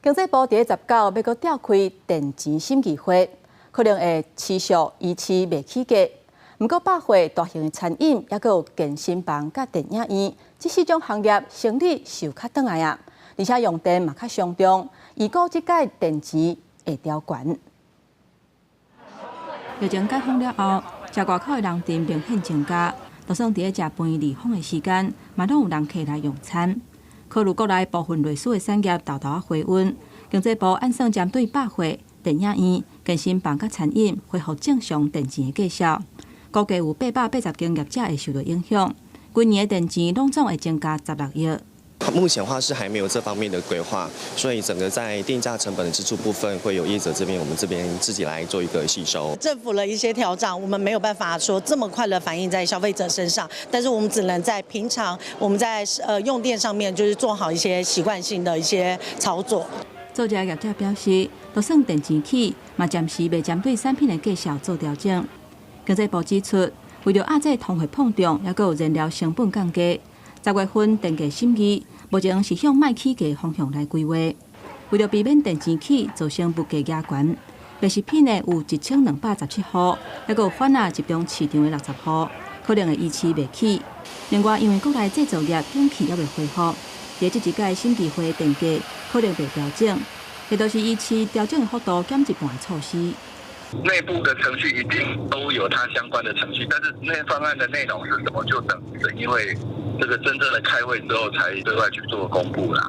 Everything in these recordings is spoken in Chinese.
经济部第19要搁召开电钱审计会，可能会持续延期未起价。不过，百货、大型的餐饮，也搁有健身房、甲电影院，这四种行业生意是有较转来啊，而且用电嘛较上重，预估即届电钱会调悬。疫情解封了后，食外口的人潮明显增加，就算伫咧食饭离峰的时间，嘛拢有人客来用餐。考虑国内部分类似的产业豆豆回温，经济部按算针对百货、电影院、健身房甲餐饮恢复正常电钱的计销，估计有880间业者会受到影响。今年的电钱拢总会增加16亿。目前的话是还没有这方面的规划，所以整个在定价成本的支出部分会有业者这边，我们这边自己来做一个吸收。政府的一些调整，我们没有办法说这么快的反映在消费者身上，但是我们只能在平常我们在用电上面，就是做好一些习惯性的一些操作。做这业者表示，就算电钱起，嘛暂时未针对产品的计销做调整。经济部指出，为了压制通货膨胀，也有燃料成本降低，10月份电价审议。目前是向卖起价方向来规划，为了避免电钱起造成物价压悬，卖食品的有1217户，还有反而集中市场的60户，可能会延期未起。另外，因为国内制造业景气还未恢复，在这一届审计会电价可能被调整，也都是依次调整的幅度减一半的措施。内部的程序一定都有它相关的程序，但是那方案的内容是什么，就等因为这个真正的开会之后才对外去做公布啦。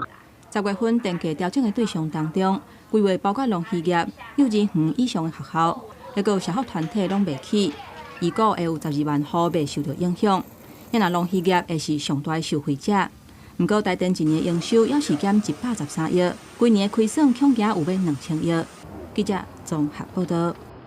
10月份电价调整的对象当中，规划包括农渔业、幼儿园以上的学校，还有社福团体拢未起，预估会有12万户未受到影响。因若农渔业会是上大的受惠者。不过，台电一年营收也是减113亿，今年的亏损恐惊有要2000亿。记者综合报道。